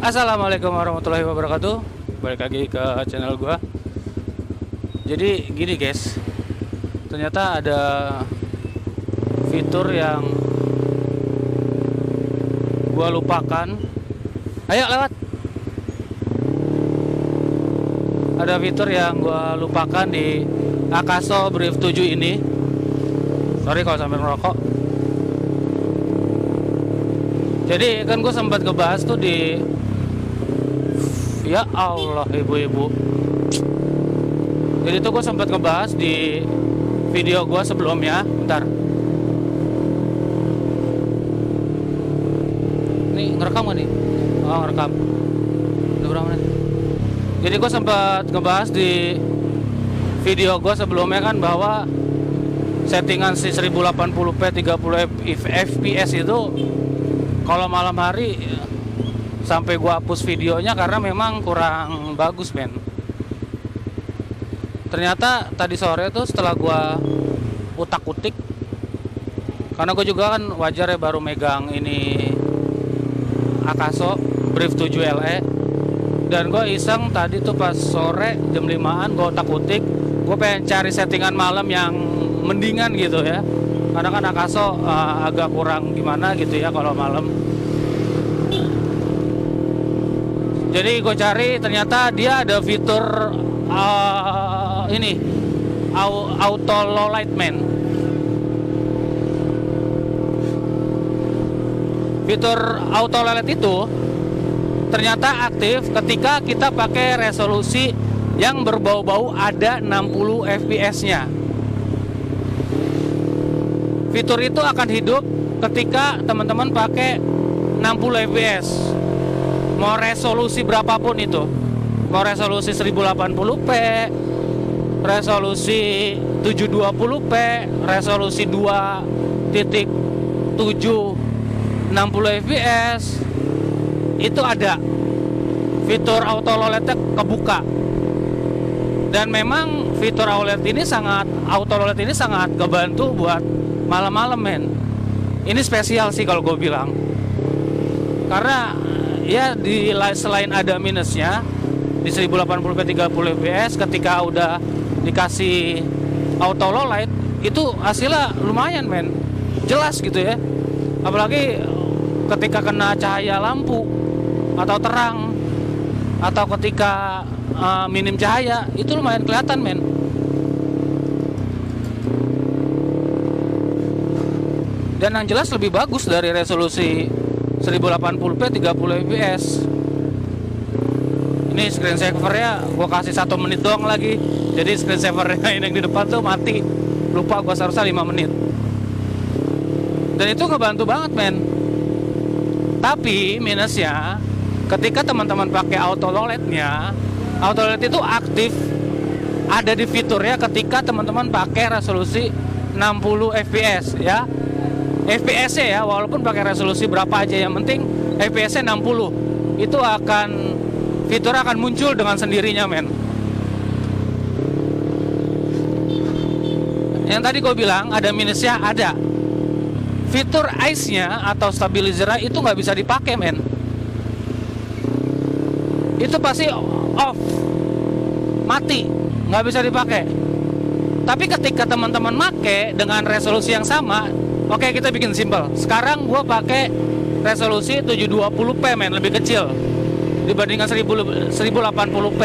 Assalamualaikum warahmatullahi wabarakatuh. Balik lagi ke channel gua. Jadi gini guys, ternyata ada fitur yang gua lupakan. Ayo lewat. Ada fitur yang gua lupakan di Akaso Brief 7 ini. Sorry kalau sambil ngerokok. Jadi kan gue sempat ngebahas tuh di, ya Allah ibu-ibu. Jadi tuh gue sempat ngebahas di video gue sebelumnya. Bentar. Nih ngerekam gak nih? Oh ngerekam. Udah berapa menit? Jadi gue sempat ngebahas di video gue sebelumnya kan bahwa settingan si 1080p 30 fps itu kalau malam hari sampai gua hapus videonya karena memang kurang bagus, men. Ternyata tadi sore tuh setelah gua utak-utik, karena gue juga kan wajar ya baru megang ini Akaso Brief 7 LE, dan gue iseng tadi tuh pas sore jam 5-an gue utak-utik, gue pengen cari settingan malam yang mendingan gitu ya. Karena kan Akaso agak kurang gimana gitu ya kalau malam. Jadi gue cari, ternyata dia ada fitur ini auto low light man. Fitur auto low light itu ternyata aktif ketika kita pakai resolusi yang berbau-bau ada 60 fps-nya. Fitur itu akan hidup ketika teman-teman pakai 60 fps. Mau resolusi berapapun itu. Mau resolusi 1080p, resolusi 720p, resolusi 2.7 60 fps. Itu ada. Fitur auto low light kebuka. Dan memang fitur auto low light ini sangat kebantu buat malam-malam, men. Ini spesial sih kalau gue bilang, karena ya selain ada minusnya di 1080p 30 fps, ketika udah dikasih auto low light itu hasilnya lumayan, men. Jelas gitu ya. Apalagi ketika kena cahaya lampu atau terang, atau ketika minim cahaya, itu lumayan kelihatan, men. Dan yang jelas lebih bagus dari resolusi 1080p 30 fps. Ini screensavernya gue kasih 1 menit doang lagi. Jadi screensavernya ini yang di depan tuh mati. Lupa gue seharusnya 5 menit. Dan itu ngebantu banget, men. Tapi minusnya, ketika teman-teman pakai auto low light-nya, auto low light itu aktif ada di fiturnya ketika teman-teman pakai resolusi 60 fps ya. FPS-nya ya, walaupun pakai resolusi berapa aja, yang penting FPS-nya 60. Itu fitur akan muncul dengan sendirinya, men. Yang tadi gue bilang ada minusnya, ada. Fitur ICE-nya atau stabilizer itu nggak bisa dipakai, men. Itu pasti off, mati, nggak bisa dipakai. Tapi ketika teman-teman make dengan resolusi yang sama, oke, kita bikin simpel. Sekarang gue pakai resolusi 720p, men, lebih kecil dibandingkan 1080p.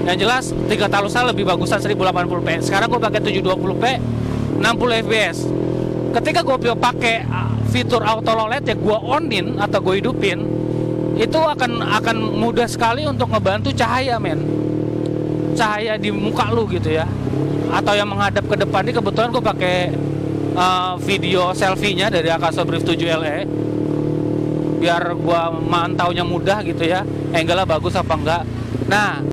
Yang jelas 3 talusan lebih bagusan 1080p. Sekarang gue pakai 720p 60 fps. Ketika gue pakai fitur auto low light ya, gue onin atau gue hidupin, itu akan mudah sekali untuk ngebantu cahaya, men. Cahaya di muka lu gitu ya, atau yang menghadap ke depan. Ini kebetulan gue pakai video selfie-nya dari Akaso Brief 7 LE, biar gua mantaunya mudah gitu ya, angle-nya bagus apa enggak. Nah,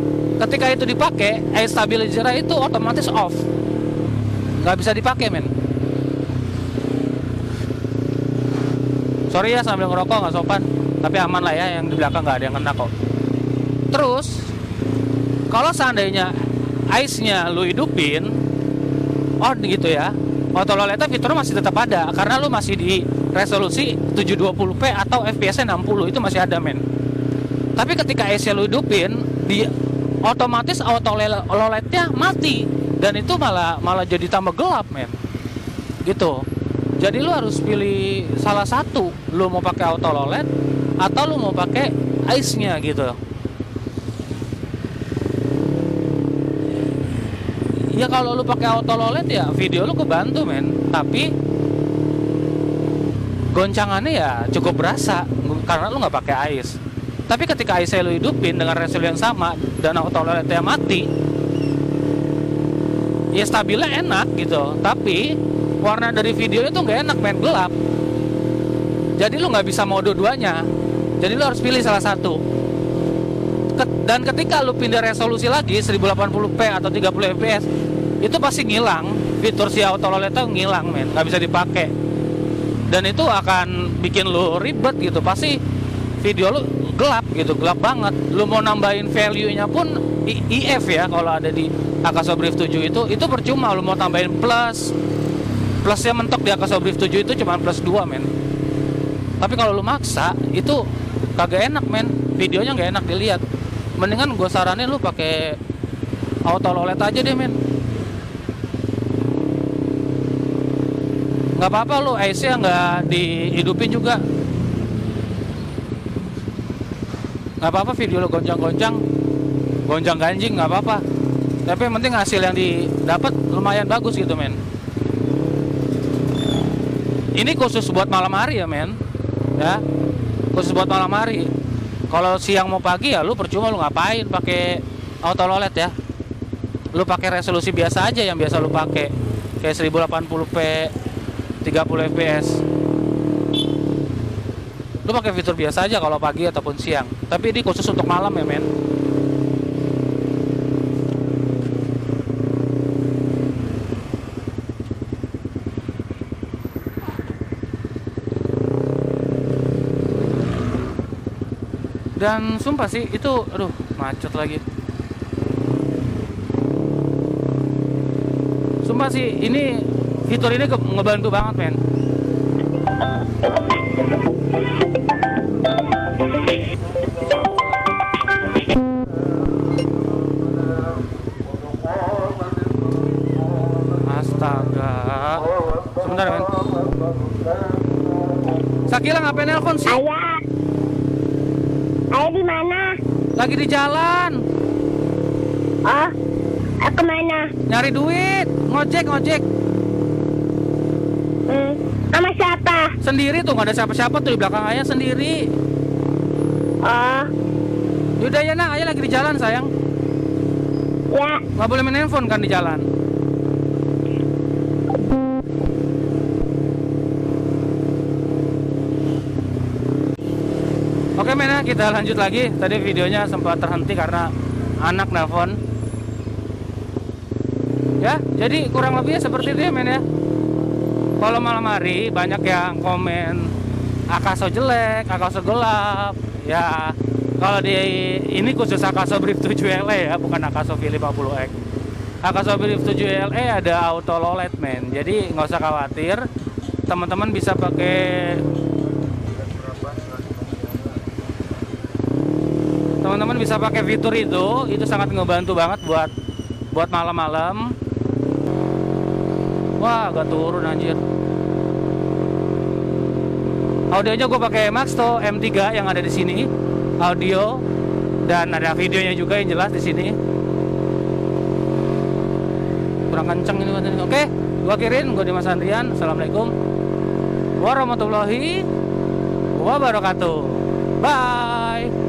ketika itu dipakai, stabilizer itu otomatis off, nggak bisa dipakai, men. Sorry ya sambil ngerokok, nggak sopan, tapi aman lah ya, yang di belakang nggak ada yang kena kok. Terus kalau seandainya ICE-nya lu hidupin on gitu ya, auto low light fiturnya masih tetap ada karena lu masih di resolusi 720p atau FPS-nya 60, itu masih ada, men. Tapi ketika AC lu hidupin, otomatis auto LED-nya mati, dan itu malah jadi tambah gelap, men. Gitu. Jadi lu harus pilih salah satu, lu mau pakai auto LED atau lu mau pakai ICE-nya gitu. Ya kalau lu pakai auto LED ya video lu kebantu, men. Tapi goncangannya ya cukup berasa karena lu nggak pakai ICE. Tapi ketika ICE lu hidupin dengan resolusi yang sama dan auto LED-nya mati, ya stabilnya enak gitu. Tapi warna dari video itu nggak enak, men, gelap. Jadi lu nggak bisa mode duanya. Jadi lu harus pilih salah satu. Dan ketika lu pindah resolusi lagi 1080p atau 30 fps, itu pasti ngilang. Fitur si auto LED itu ngilang, men, nggak bisa dipakai. Dan itu akan bikin lu ribet gitu. Pasti video lu gelap gitu, gelap banget. Lu mau nambahin value-nya pun IF ya, kalau ada di Akaso Brief 7 itu percuma. Lu mau tambahin plusnya mentok di Akaso Brief 7 itu cuma +2, men. Tapi kalau lu maksa itu kagak enak, men. Videonya nggak enak dilihat. Mendingan gue saranin lu pakai auto LED aja deh, men. Nggak apa-apa lu IC-nya nggak dihidupin juga. Nggak apa-apa video lo gonjang-gonjang, gonjang-ganjing, nggak apa-apa. Tapi yang penting hasil yang didapat lumayan bagus gitu, men. Ini khusus buat malam hari ya, men. Ya, khusus buat malam hari. Kalau siang mau pagi ya lu percuma, lu ngapain pakai auto LED ya. Lu pakai resolusi biasa aja yang biasa lu pakai, kayak 1080p 30 fps. Lu pakai fitur biasa aja kalau pagi ataupun siang. Tapi ini khusus untuk malam ya, men. Dan sumpah sih itu, aduh, macet lagi. Sumpah sih ini fitur ini ngebantu banget, men. Astaga. Sebentar, men. Sakila ngapain nelpon sih? Ayah di mana? Lagi di jalan. Oh, kemana? Nyari duit, ngojek. Sama siapa? Sendiri tuh, nggak ada siapa-siapa tuh di belakang ayah sendiri. Oh, Yaudah ya, nak, ayah lagi di jalan, sayang. ya. Nggak boleh main handphone kan di jalan. Oke, men, ya, kita lanjut lagi. Tadi videonya sempat terhenti karena anak nelpon. Ya, jadi kurang lebihnya seperti itu ya, men, ya. Kalau malam hari banyak yang komen Akaso jelek, Akaso gelap. Ya, kalau di ini khusus Akaso Brief 7 LE ya, bukan Akaso V50X. Akaso Brief 7 LE ada auto LED, men. Jadi nggak usah khawatir. Teman-teman bisa pakai fitur itu sangat ngebantu banget buat malam-malam. Wah, gak turun anjir. Audionya gue pakai Maxto M3 yang ada di sini, audio dan ada videonya juga yang jelas di sini. Kurang kenceng ini. Oke, gue akhirin. Gue Dimas Andrian. Assalamualaikum warahmatullahi wabarakatuh. Bye.